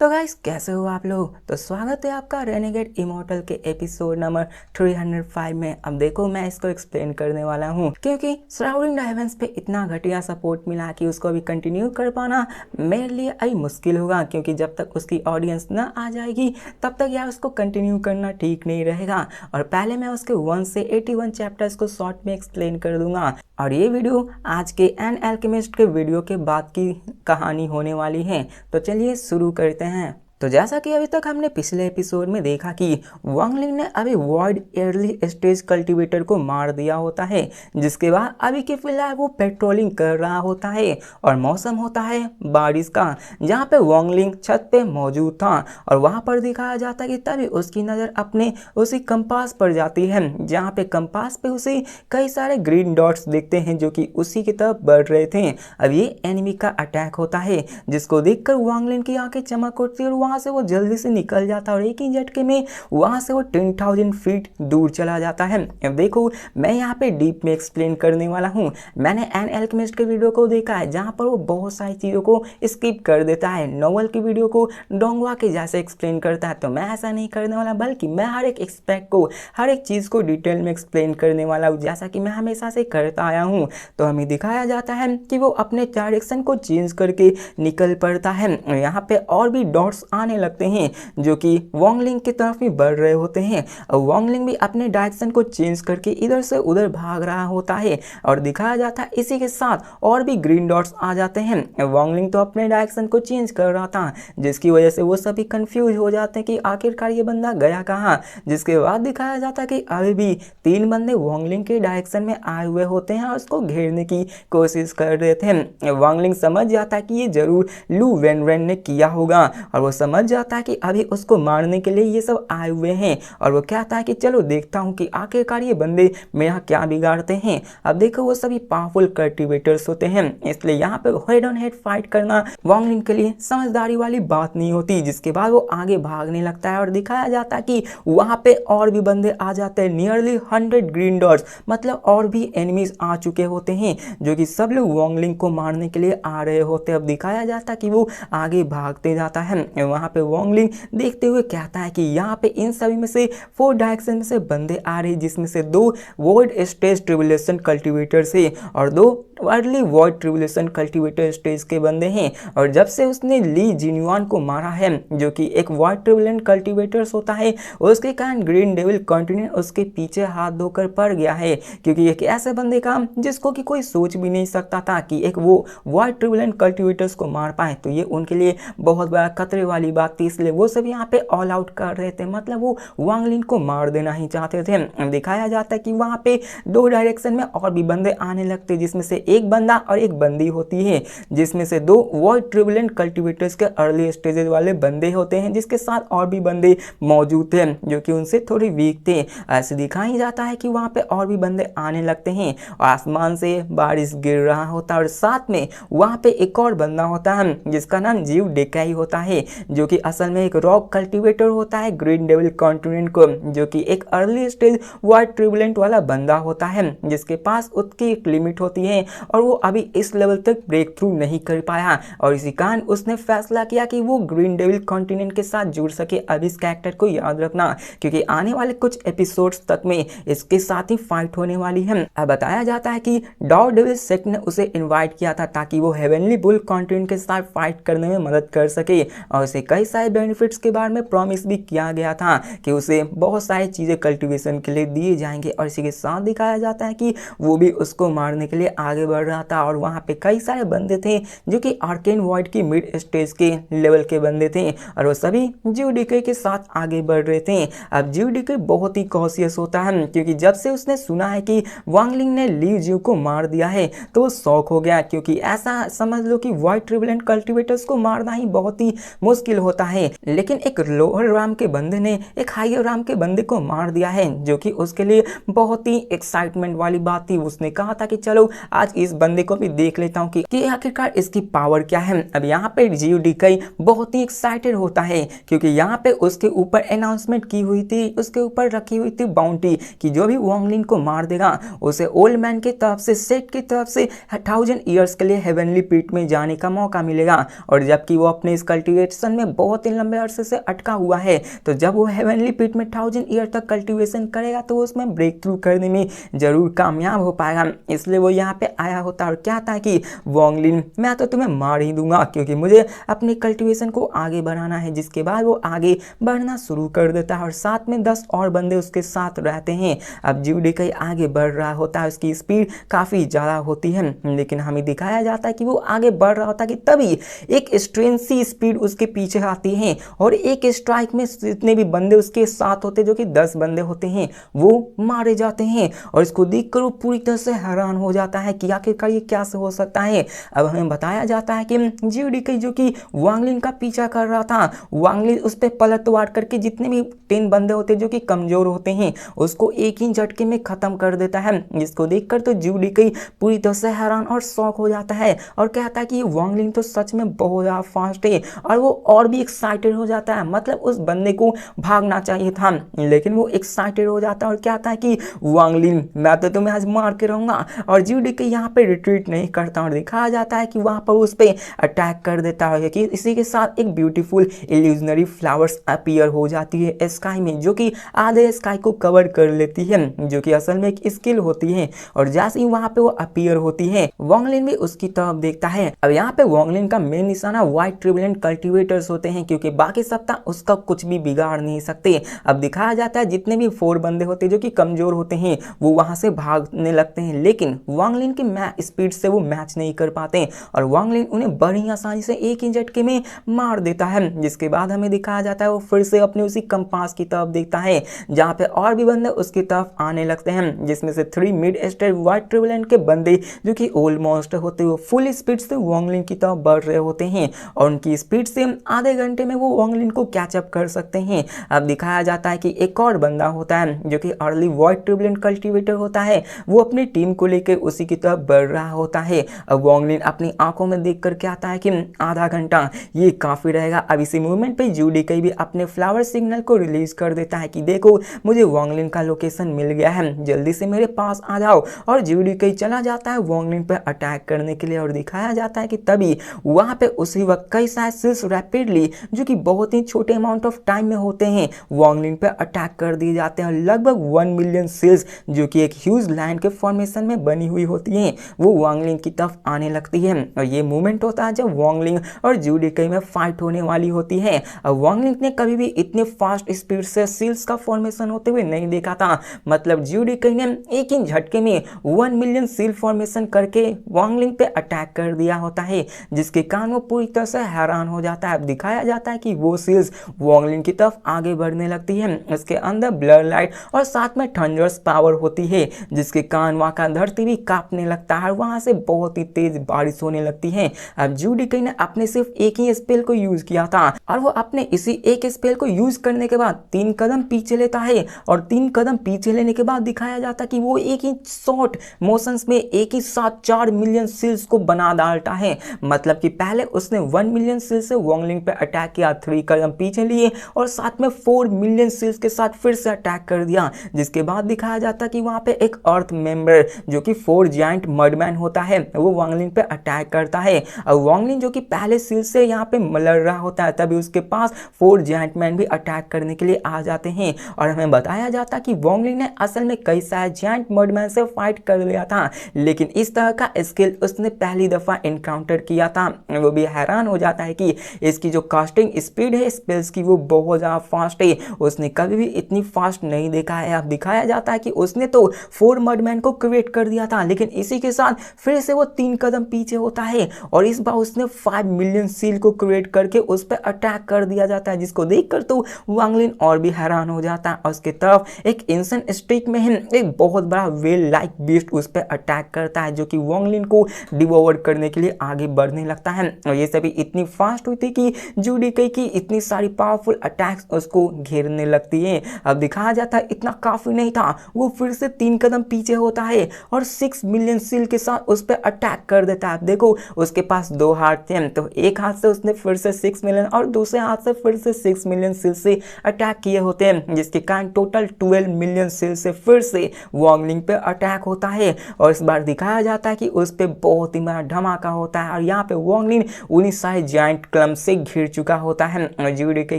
तो गाइस कैसे हो आप लोग। तो स्वागत है आपका रेनेगेड इमॉर्टल के एपिसोड नंबर 305 में। अब देखो मैं इसको एक्सप्लेन करने वाला हूँ क्योंकि सराउंडिंग डायमेंस पे इतना घटिया सपोर्ट मिला कि उसको अभी कंटिन्यू कर पाना मेरे लिए अभी मुश्किल होगा, क्योंकि जब तक उसकी ऑडियंस ना आ जाएगी तब तक यार उसको कंटिन्यू करना ठीक नहीं रहेगा। और पहले मैं उसके 1 से 81 चैप्टर्स को शॉर्ट में एक्सप्लेन कर दूंगा। और ये वीडियो आज के एन एल्केमिस्ट के वीडियो के बाद की कहानी होने वाली है। तो चलिए शुरू करते हैं। तो जैसा कि अभी तक हमने पिछले एपिसोड में देखा कि वांगलिंग ने अभी वॉइड अर्ली स्टेज कल्टीवेटर को मार दिया होता है, जिसके बाद अभी के फिलहाल वो पेट्रोलिंग कर रहा होता है और मौसम होता है बारिश का, जहाँ पे वांगलिंग छत पे मौजूद था। और वहाँ पर दिखाया जाता है कि तभी उसकी नज़र अपने उसी कंपास पर जाती है, जहाँ पे कंपास पे उसे कई सारे ग्रीन डॉट्स दिखते हैं जो कि उसी की तरफ बढ़ रहे थे। अब ये एनिमी का अटैक होता है, जिसको देखकर वांगलिन की आंखें चमक उठती है और वहां से वो जल्दी से निकल जाता है और एक ही झटके में वहां से वो 10,000 फीट दूर चला जाता है। अब देखो मैं यहाँ पे डीप में एक्सप्लेन करने वाला हूँ। मैंने एन एल्केमिस्ट के वीडियो को देखा है जहाँ पर वो बहुत सारी चीज़ों को स्किप कर देता है, नोवेल की वीडियो को डोंगवा के जैसे एक्सप्लेन करता है। तो मैं ऐसा नहीं करने वाला, बल्कि मैं हर एक एक्सपेक्ट को, हर एक चीज़ को डिटेल में एक्सप्लेन करने वाला हूँ, जैसा कि मैं हमेशा से करता आया हूँ। तो हमें दिखाया जाता है कि वो अपने डायरेक्शन को चेंज करके निकल पड़ता है। यहाँ पे और भी डॉट्स आने लगते हैं जो कि वांगलिंग की तरफ भी बढ़ रहे होते हैं। और वांगलिंग भी अपने डायरेक्शन को चेंज करके इधर से उधर भाग रहा होता है और दिखाया जाता है इसी के साथ और भी ग्रीन डॉट्स आ जाते हैं। वांगलिंग तो अपने डायरेक्शन को चेंज कर रहा था, जिसकी वजह से वो सभी कंफ्यूज हो जाते हैं कि आखिरकार ये बंदा गया कहाँ। जिसके बाद दिखाया जाता है कि अभी भी 3 बंदे वांगलिंग के डायरेक्शन में आए हुए होते हैं और उसको घेरने की कोशिश कर रहे थे। वांगलिंग समझ जाता है कि ये जरूर लू वेनरेन ने किया होगा और वो समझ जाता है कि अभी उसको मारने के लिए ये सब आए हुए हैं। और वो कहता है कि चलो देखता हूँ कि आखिरकार ये बंदे मेरा क्या बिगाड़ते हैं। अब देखो वो सभी पावरफुल कल्टीवेटर्स होते हैं, इसलिए यहाँ पे हेड ऑन हेड फाइट करना वांगलिंग के लिए समझदारी वाली बात नहीं होती। जिसके बाद वो आगे भागने लगता है और दिखाया जाता है कि वहाँ पे और भी बंदे आ जाते हैं, नियरली 100 ग्रीन डॉट्स, मतलब और भी एनिमीज आ चुके होते हैं जो कि सब लोग वांगलिंग को मारने के लिए आ रहे होते हैं। अब दिखाया जाता है कि वो आगे भागते जाता है। वहाँ पे वांगलिंग देखते हुए कहता है कि यहाँ पे इन सभी में से 4 डायरेक्शन में से बंदे आ रहे हैं, जिसमें से 2 वॉइड स्टेज ट्रिबुलेशन कल्टीवेटर से और 2 early void tribulation cultivator stage के बंदे हैं। और जब से उसने ली जिन्युआन को मारा है, जो कि एक वॉइड ट्रिबुलेंट कल्टीवेटर्स होता है, उसके कारण ग्रीन डेविल कॉन्टिनेंट उसके पीछे हाथ धोकर पड़ गया है, क्योंकि एक ऐसे बंदे का जिसको कि कोई सोच भी नहीं सकता था कि एक वो वॉइड ट्रिबुलेंट कल्टीवेटर्स को मार पाए। तो ये उनके लिए बहुत बड़ा खतरे वाली बात थी, इसलिए वो सब यहाँ पे ऑल आउट कर रहे थे, मतलब वो वांगलिन को मार देना ही चाहते थे। दिखाया जाता है कि वहाँ पे 2 डायरेक्शन में और भी बंदे आने लगते, जिसमें से एक बंदा और एक बंदी होती है, जिसमें से 2 वॉइड ट्रिबुलेंट कल्टीवेटर्स के अर्ली स्टेजेस वाले बंदे होते हैं, जिसके साथ और भी बंदे मौजूद थे जो कि उनसे थोड़ी वीक थे। ऐसे दिखाई जाता है कि वहाँ पे और भी बंदे आने लगते हैं और आसमान से बारिश गिर रहा होता है। और साथ में वहाँ पे एक और बंदा होता है जिसका नाम जीव डेकाई होता है, जो कि असल में एक रॉक कल्टीवेटर होता है ग्रीन डेविल कॉन्टिनेंट को, जो कि एक अर्ली स्टेज वॉइड ट्रिबुलेंट वाला बंदा होता है, जिसके पास उसकी एक लिमिट होती है और वो अभी इस लेवल तक ब्रेक थ्रू नहीं कर पाया। और इसी कारण उसने फैसला किया कि वो ग्रीन डेविल कॉन्टिनेंट के साथ जुड़ सके। अब इस कैरेक्टर को याद रखना, क्योंकि आने वाले कुछ एपिसोड्स तक में इसके साथ ही फाइट होने वाली है। अब बताया जाता है कि डॉग डेविल सेक्ट ने उसे इनवाइट किया था ताकि वो हेवनली बुल कॉन्टिनेंट के साथ फाइट करने में मदद कर सके, और उसे कई सारे बेनिफिट्स के बारे में प्रॉमिस भी किया गया था कि उसे बहुत सारी चीज़ें कल्टीवेशन के लिए दिए जाएंगे। और इसी के साथ दिखाया जाता है कि वो भी उसको मारने के लिए आगे बढ़ रहा था। और वहाँ पे कई सारे बंदे थे जो कि आर्केन वॉइड की मिड स्टेज के लेवल के बंदे थे और वो सभी जीव डीके के साथ आगे बढ़ रहे थे। अब जीव डीके बहुत ही कॉशियस होता है, क्योंकि जब से उसने सुना है कि वांगलिंग ने ली जीव को मार दिया है तो वो शौक हो गया, क्योंकि ऐसा समझ लो कि वॉइड ट्रिबुलेंट कल्टीवेटर्स को मारना ही बहुत ही मुश्किल होता है। लेकिन एक लोअर राम के बंदे ने एक हायर राम के बंदे को मार दिया है, जो कि उसके लिए बहुत ही एक्साइटमेंट वाली बात थी। उसने कहा था कि चलो आज आज इस बंदे को भी देख लेता हूँ कि आखिरकार इसकी पावर क्या है। अब यहाँ पे जियोडिकाई बहुत ही एक्साइटेड होता है क्योंकि यहाँ पे उसके ऊपर अनाउंसमेंट की हुई थी, उसके ऊपर रखी हुई थी बाउंटी कि जो भी वांगलिन को मार देगा उसे ओल्ड मैन की तरफ से, सेट की तरफ से 1000 ईयर्स के लिए हेवनली पीट में जाने का मौका मिलेगा। और जबकि वो अपने इस कल्टीवेशन में बहुत ही लंबे अरसे से अटका हुआ है, तो जब वो हेवनली पीट में 1000 ईयर तक कल्टीवेशन करेगा तो उसमें ब्रेक थ्रू करने में जरूर कामयाब हो पाएगा। इसलिए वो यहाँ पे आया होता है और क्या था कि वांगलिन मैं तो तुम्हें मार ही दूंगा क्योंकि मुझे अपनी कल्टीवेशन को आगे बढ़ाना है। जिसके बाद वो आगे बढ़ना शुरू कर देता है और साथ में 10 और बंदे उसके साथ रहते हैं। अब जियोडिकाई आगे बढ़ रहा होता है, उसकी स्पीड काफ़ी ज़्यादा होती है, लेकिन हमें दिखाया जाता है कि वो आगे बढ़ रहा होता है कि तभी एक स्ट्रेंज सी स्पीड उसके पीछे आती है और एक स्ट्राइक में जितने भी बंदे उसके साथ होते जो कि 10 बंदे होते हैं वो मारे जाते हैं। और इसको देखकर वो पूरी तरह से हैरान हो जाता है कि आखिरकार ये क्या से हो सकता है। अब हमें बताया जाता है कि जियोडिकाई जो कि वांगलिन का पीछा कर रहा था, वांगलिन उस पर पलटवार करके जितने भी 10 बंदे होते जो कि कमजोर होते हैं उसको एक ही झटके में खत्म कर देता है। जिसको देखकर तो जियोडिकाई पूरी तरह से हैरान और शॉक हो जाता है और कहता है कि वांगलिन तो सच में बहुत ज़्यादा फास्ट है। और वो और भी एक्साइटेड हो जाता है, मतलब उस बंदे को भागना चाहिए था लेकिन वो एक्साइटेड हो जाता है और कहता है कि वांगलिन मैं तो तुम्हें आज मार के रहूंगा। और जियोडिकाई यहाँ पे रिट्रीट नहीं करता और दिखाया जाता है कि वहाँ पर उस पर अटैक कर देता है कि इसी के साथ एक ब्यूटीफुल इल्यूजनरी फ्लावर्स अपीयर हो जाती है स्काई में जो कि आधे स्काई को कवर कर लेती है, जो कि असल में एक स्किल होती है। और जैसे ही वहाँ पे वो अपीयर होती है वांगलिन भी उसकी तरफ देखता है। अब यहाँ पे वांगलिन का मेन निशाना व्हाइट ट्रिबुलेंट कल्टीवेटर्स होते हैं क्योंकि बाकी सप्ताह उसका कुछ भी बिगाड़ नहीं सकते। अब दिखाया जाता है जितने भी 4 बंदे होते हैं जो कि कमजोर होते हैं वो वहां से भागने लगते हैं, लेकिन वांगलिन की स्पीड से वो मैच नहीं कर पाते और वांगलिन उन्हें बड़ी आसानी से एक ही झटके में मार देता है। जिसके बाद हमें दिखाया जाता है वो फिर से अपने उसी कंपास की तरफ देखता है जहाँ पे और भी बंदे उसकी तरफ आने लगते हैं, जिसमें से 3 मिड स्टेट व्हाइट ट्रिबुलेंट के बंदे जो कि ऑलमोस्ट होते हुए फुल स्पीड से वांगलिन की तरफ बढ़ रहे होते हैं और उनकी स्पीड से आधे घंटे में वो वांगलिन को कैचअप कर सकते हैं। अब दिखाया जाता है कि एक और बंदा होता है जो कि अर्ली व्हाइट ट्रिबुलेंट कल्टीवेटर होता है, वो अपनी टीम को लेकर उसी की तरफ बढ़ रहा होता है। अब वांगलिन अपनी आंखों में देख कर कहता है कि आधा घंटा ये काफी रहेगा। अब इसी मूवमेंट पे जियोडिकाई भी अपने फ्लावर सिग्नल को रिलीज कर देता है कि देखो मुझे वांगलिन का लोकेशन मिल गया है, जल्दी से मेरे पास आ जाओ। और जियोडिकाई चला जाता है वांगलिन पर अटैक करने के लिए और दिखाया जाता है कि तभी वहां पे उसी वक्त कई सारे सेल्स रैपिडली जो कि बहुत ही छोटे अमाउंट ऑफ टाइम में होते हैं वांगलिन पे अटैक कर दिए जाते हैं। लगभग 1 मिलियन सेल्स जो कि एक ह्यूज लाइन के फॉर्मेशन में बनी हुई होती हैं वो वांगलिन की तरफ आने लगती है। और ये मूवमेंट होता है जब वांगलिन और जियोडिकाई में फाइट होने वाली होती है। और वांगलिन ने कभी भी इतने फास्ट स्पीड से सेल्स का फॉर्मेशन होते हुए नहीं देखा था, मतलब जियोडिकाई ने एक ही झटके में 1 मिलियन सेल फॉर्मेशन करके वांगलिन पे अटैक कर दिया होता है, जिसके कारण वो पूरी तरह से हैरान हो जाता है। अब दिखाया जाता है कि वो सेल्स वांगलिन की तरफ आगे बढ़ने लगती है, उसके अंदर ब्लर लाइट और साथ में थंडर्स पावर होती है जिसके कारण वहां का धरती भी कांपने लगता है, वहां से बहुत ही तेज बारिश होने लगती है। अब जियोडिकाई ने अपने सिर्फ एक ही स्पेल को यूज किया था और वो अपने इसी एक स्पेल को यूज करने के बाद 3 कदम पीछे लेता है और 3 कदम पीछे लेने के बाद दिखाया जाता है कि वो एक ही शॉर्ट मोशंस में एक ही साथ 4 मिलियन सेल्स को बना डालता है। मतलब कि पहले उसने 1 मिलियन सेल्स से वांगलिन पे अटैक किया, 3 कदम पीछे लिए और साथ में 4 मिलियन सेल्स के साथ फिर से अटैक कर दिया। जिसके बाद दिखाया जाता कि वहां पे एक अर्थ मेंबर जो कि 4 जायंट मडमैन होता है वो वांगलिन पे अटैक करता है और वांगलिन जो कि पहले सेल से यहाँ पे लड़ रहा होता है तभी उसके पास 4 जायंट मैन भी अटैक करने के लिए आ जाते हैं। और हमें बताया जाता कि वांगलिन ने असल में कई सारे जायंट मडमैन से फाइट कर लिया था, लेकिन इस तरह का स्किल उसने पहली दफा एनकाउंटर किया था। वो भी हैरान हो जाता है कि इसकी जो कास्टिंग स्पीड है स्पेल्स की वो बहुत ज़्यादा फास्ट है, उसने कभी भी इतनी फास्ट नहीं देखा है। अब दिखाया जाता है कि उसने तो 4 मडमैन को क्रिएट कर दिया था, लेकिन इसी के साथ फिर से वो 3 कदम पीछे होता है और इस बार उसने 5 मिलियन सील को क्रिएट करके उस पर अटैक कर दिया जाता है, जिसको देखकर तो वांगलिन और भी हैरान हो जाता है। और उसके तरफ एक इंसन स्ट्रीक में एक बहुत बड़ा वेल लाइक बीस्ट उस पर अटैक करता है जो कि वांगलिन को डिवोर करने के लिए आगे बढ़ने लगता है। और ये सभी इतनी फास्ट हुई थी कि जियोडिकाई की इतनी सारी पावरफुल अटैक्स उसको घेरने लगती है। अब दिखाया जाता है इतना काफी नहीं था, वो फिर से 3 कदम पीछे होता है और 6 मिलियन सील के साथ उस पर अटैक कर देता है। देखो उसके पास 2 हाथ थे, तो एक हाथ से उसने फिर से 6 मिलियन और दूसरे हाथ से फिर से 6 मिलियन सील से अटैक किए होते हैं, जिसके कारण टोटल 12 मिलियन सील से फिर से वॉन्गलिंग पे अटैक होता है। और इस बार दिखाया जाता है कि उस पे बहुत ही बड़ा धमाका होता है और यहाँ पे वॉन्गलिन उन्हीं सारे जायंट क्लम्प से घिर चुका होता है। और ज्यूडिके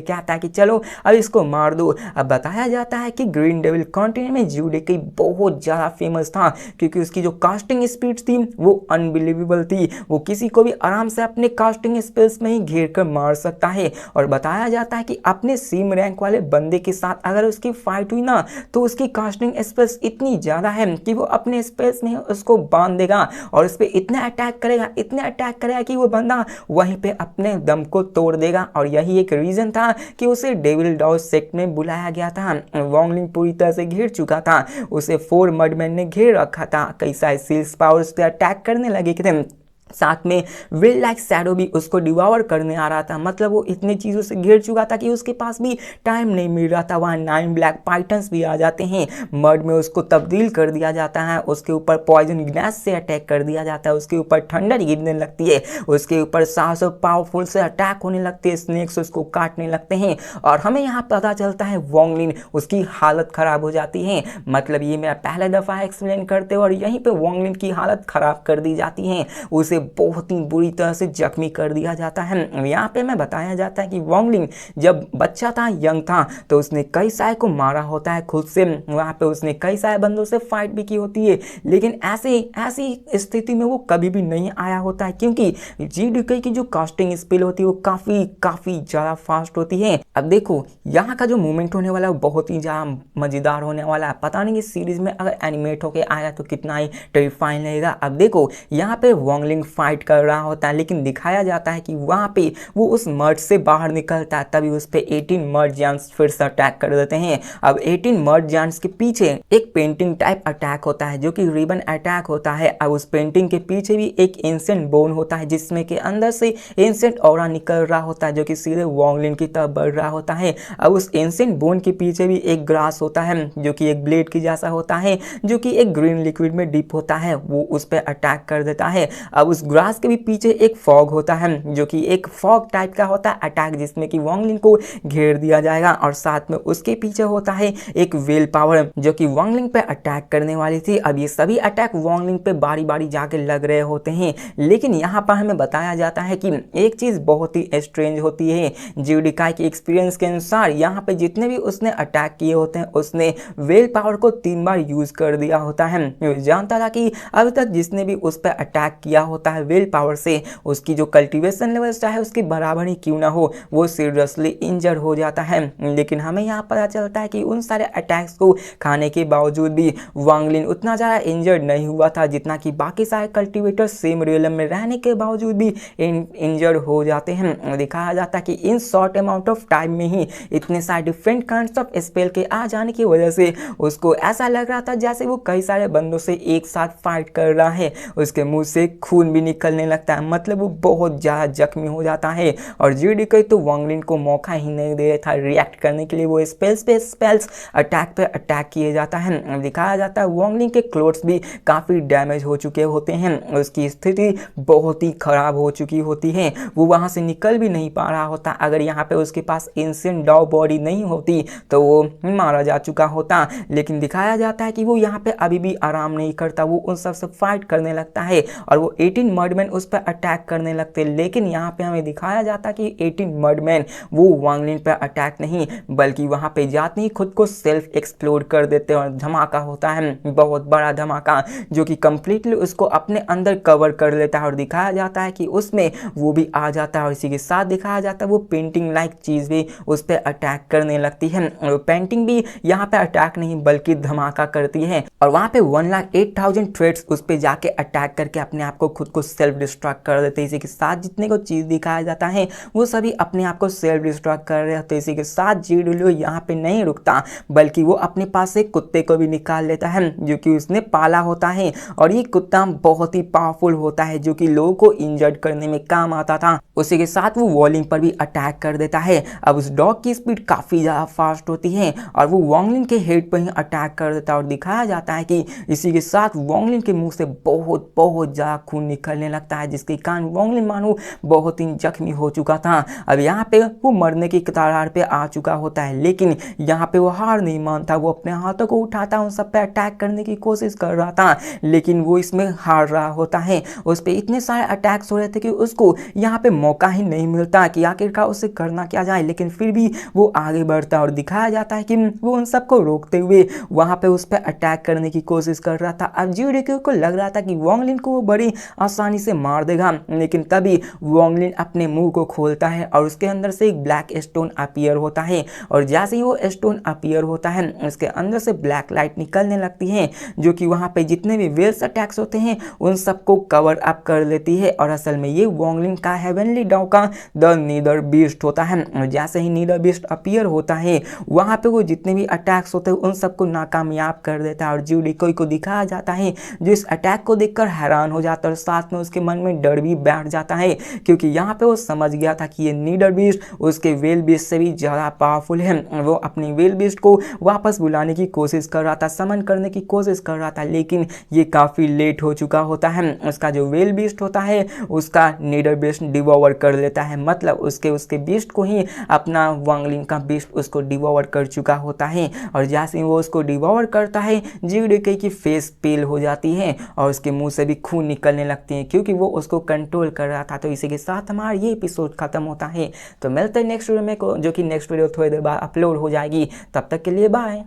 कहता है कि चलो अब इसको मार दो। अब बताया जाता है कि ग्रीन डेविल कंटिन्यू में ज्यूडिके बहुत ज्यादा फेमस था, क्योंकि उसकी जो कास्टिंग स्पीड थी वो अनबिलीवेबल थी। वो किसी को भी आराम से अपने कास्टिंग स्पेस में ही घेर कर मार सकता है। और बताया जाता है कि अपने सेम रैंक वाले बंदे के साथ अगर उसकी फाइट हुई ना, तो उसकी कास्टिंग स्पेस इतनी ज्यादा है कि वो अपने स्पेस में उसको बांध देगा और उस पर इतना अटैक करेगा कि वो बंदा वहीं पे अपने दम को तोड़ देगा। और यही एक रीजन था कि उसे डेविल डॉज सेक्ट में बुलाया गया था। वॉन्गलिन पूरी तरह से घिर चुका था, उसे 4 मडमैन ने घेर रखा था, कई सारे सील्स पावर्स पे अटैक करने लगे थे, साथ में विल लाइक शैडो भी उसको डिवावर करने आ रहा था। मतलब वो इतनी चीज़ों से घिर चुका था कि उसके पास भी टाइम नहीं मिल रहा था। वहाँ 9 ब्लैक पाइथन्स भी आ जाते हैं, मर्ड में उसको तब्दील कर दिया जाता है, उसके ऊपर पॉइजन गैस से अटैक कर दिया जाता है, उसके ऊपर ठंडर गिरने लगती है, उसके ऊपर सांस पावरफुल से अटैक होने लगते हैं, स्नेक्स उसको काटने लगते हैं। और हमें यहाँ पता चलता है वॉन्गलिन उसकी हालत ख़राब हो जाती है। मतलब ये मेरा पहला दफ़ा एक्सप्लेन करते और यहीं पर वॉन्गलिन की हालत ख़राब कर दी जाती है, उसे बहुत ही बुरी तरह से जख्मी कर दिया जाता है। यहाँ पे मैं बताया जाता है कि वॉन्गलिन जब बच्चा था, यंग था, तो उसने कई सारे को मारा होता है खुद से। वहाँ पे उसने कई सारे बंदों से फाइट भी की होती है, लेकिन ऐसी स्थिति में वो कभी भी नहीं आया होता है, क्योंकि जीडीके की जो कास्टिंग स्पिल होती है वो काफ़ी ज़्यादा फास्ट होती है। अब देखो यहाँ का जो मूवमेंट होने वाला है बहुत ही ज़्यादा मज़ेदार होने वाला है। पता नहीं इस सीरीज में अगर एनिमेट होके आया तो कितना ही टेरिफाइंग रहेगा। अब देखो यहाँ पे वॉन्गलिन फाइट कर रहा होता है, लेकिन दिखाया जाता है कि वहाँ पे वो उस मर्ज से बाहर निकलता है, तभी उस पे 18 मर्ज जायंट्स फिर से अटैक कर देते हैं। अब 18 मर्ज जायंट्स के पीछे एक पेंटिंग टाइप अटैक होता है, जो कि रिबन अटैक होता है। अब उस पेंटिंग के पीछे भी एक एंशिएंट बोन होता है, जिसमें के अंदर से एंशिएंट ऑरा निकल रहा होता है, जो कि सीधे वॉन्गलिन की तरफ बढ़ रहा होता है। अब उस एंशिएंट बोन के पीछे भी एक ग्रास होता है, जो कि एक ब्लेड की जैसा होता है, जो कि एक ग्रीन लिक्विड में डिप होता है, वो उस पर अटैक कर देता है। अब उस ग्रास के भी पीछे एक फॉग होता है, जो कि एक फॉग टाइप का होता है अटैक, जिसमें कि वॉन्गलिन को घेर दिया जाएगा। और साथ में उसके पीछे होता है एक विल पावर, जो कि वॉन्गलिन पे अटैक करने वाली थी। अब ये सभी अटैक वॉन्गलिन पे बारी बारी जाके लग रहे होते हैं, लेकिन यहाँ पर हमें बताया जाता है कि एक चीज़ बहुत ही स्ट्रेंज होती है। ज्यूडिकाई के एक्सपीरियंस के अनुसार यहाँ पे जितने भी उसने अटैक किए होते हैं, उसने विल पावर को 3 बार यूज कर दिया होता है। जानता था कि अब तक जिसने भी उस पर अटैक किया होता है विल पावर से, उसकी जो कल्टीवेशन लेवल चाहे उसकी बराबर ही क्यों ना हो, वो सीरियसली इंजर हो जाता है। लेकिन हमें यहाँ पता चलता है कि उन सारे अटैक्स को खाने के बावजूद भी वॉन्गलिन उतना ज़्यादा इंजर्ड नहीं हुआ था, जितना कि बाकी सारे कल्टीवेटर सेम रियलम में रहने के बावजूद भी इंजर्ड हो जाते हैं। दिखाया जाता है कि in short amount of time में ही इतने सारे डिफरेंट काइंड्स ऑफ स्पेल के आ जाने की वजह से उसको ऐसा लग रहा था जैसे वो कई सारे बंदों से एक साथ फाइट कर रहा है। उसके मुंह से खून भी निकलने लगता है, मतलब वो बहुत ज़्यादा जख्मी हो जाता है। और जीडीके तो वॉन्गलिन को मौका ही नहीं दे रहा था रिएक्ट करने के लिए, वो स्पेल्स पे स्पेल्स अटैक पे अटैक किए जाता है। दिखाया जाता है वॉन्गलिन के क्लोथ्स भी काफ़ी डैमेज हो चुके होते हैं, उसकी स्थिति बहुत ही ख़राब हो चुकी होती है, वो वहाँ से निकल भी नहीं पा रहा होता। अगर यहाँ पे उसके पास एंशिएंट डॉ बॉडी नहीं होती तो वो मारा जा चुका होता। लेकिन दिखाया जाता है कि वो यहाँ पे अभी भी आराम नहीं करता, वो उन सबसे फाइट करने लगता है और वो 18 मर्डमैन उस पर अटैक करने लगते। लेकिन यहाँ पे हमें दिखाया जाता है कि 18 मर्डमैन वो वॉन्गलिन पर अटैक नहीं, बल्कि वहाँ पे जाते ही खुद को सेल्फ एक्सप्लोड कर देते हैं और धमाका होता है, बहुत बड़ा धमाका, जो कि कंप्लीटली उसको अपने अंदर कवर कर लेता है। और दिखाया जाता है कि उसमें वो भी आ जाता है और इसी के साथ दिखाया जाता है वो पेंटिंग लाइक चीज़ भी उस पर अटैक करने लगती है। और पेंटिंग भी यहाँ पे अटैक नहीं बल्कि धमाका करती है और वहाँ पे 1,08,000 थ्रेड्स उस पर जाके अटैक करके अपने आप को खुद को सेल्फ डिस्ट्रक्ट कर देते हैं। इसी के साथ जितने को चीज़ दिखाया जाता है वो सभी अपने आप को सेल्फ डिस्ट्रक्ट कर रहे होते हैं। इसी के साथ जीडीओ यहाँ पे नहीं रुकता बल्कि वो अपने पास एक कुत्ते को भी निकाल लेता है जो कि उसने पाला होता है, और ये कुत्ता बहुत ही पावरफुल होता है जो कि लोगों को इंजर्ड करने में काम आता था। उसी के साथ वो वॉलिंग पर भी अटैक कर देता है। अब उस डॉग की स्पीड काफ़ी ज़्यादा फास्ट होती है और वो वॉन्गलिन के हेड पर ही अटैक कर देता है, और दिखाया जाता है कि इसी के साथ वॉन्गलिन के मुंह से बहुत बहुत ज़्यादा खून निकलने लगता है, जिसके कारण वॉन्गलिन मानो बहुत ही जख्मी हो चुका था। अब यहाँ पे वो मरने की कगार पे आ चुका होता है, लेकिन यहाँ पे वो हार नहीं मानता। वो अपने हाथों को उठाता उन सब पे अटैक करने की कोशिश कर रहा था, लेकिन वो इसमें हार रहा होता है। उस पर इतने सारे अटैक्स हो रहे थे कि उसको यहाँ पे मौका ही नहीं मिलता कि आखिरकार उसे करना क्या जाए, लेकिन फिर भी वो आगे बढ़ता है और दिखाया जाता है कि वो उन सबको रोकते हुए वहाँ पे उस पर अटैक करने की कोशिश कर रहा था। अब जीडीक्यू को लग रहा था कि वॉन्गलिन को वो बड़ी आसानी से मार देगा, लेकिन तभी वॉन्गलिन अपने मुंह को खोलता है और उसके अंदर से एक ब्लैक स्टोन अपीयर होता है, और जैसे ही वो स्टोन अपीयर होता है उसके अंदर से ब्लैक लाइट निकलने लगती है जो कि वहाँ पे जितने भी वेल्स अटैक्स होते हैं उन सबको कवर अप कर लेती है। और असल में ये वॉन्गलिन का हेवनली डॉग का द नीदर बीस्ट होता है, और जैसे ही नीदर बीस्ट अपीयर होता है वहाँ पे वो जितने भी अटैक्स होते हैं उन सबको नाकामयाब कर देता है। और जीडीक्यू को दिखाया जाता है जो इस अटैक को देखकर हैरान हो जाता है, और साथ में उसके मन में डर भी बैठ जाता है, क्योंकि यहाँ पे वो समझ गया था कि ये नीडर बीस्ट उसके वेल बीस्ट से भी ज़्यादा पावरफुल है। वो अपनी वेल बीस्ट को वापस बुलाने की कोशिश कर रहा था, समन करने की कोशिश कर रहा था, लेकिन ये काफ़ी लेट हो चुका होता है। उसका जो वेल बीस्ट होता है उसका नीडर बीस्ट डिवोवर कर लेता है, मतलब उसके बीस्ट को ही अपना वॉन्गलिन का बीस्ट उसको डिवोवर कर चुका होता है। और जैसे ही वो उसको डिवोवर करता है जीडीक्यू की फेस पेल हो जाती है और उसके मुंह से भी खून निकलने लगती है, क्योंकि वो उसको कंट्रोल कर रहा था। तो इसी के साथ हमारा ये एपिसोड खत्म होता है। तो मिलते हैं नेक्स्ट वीडियो में, जो कि नेक्स्ट वीडियो थोड़ी देर बाद अपलोड हो जाएगी। तब तक के लिए बाय।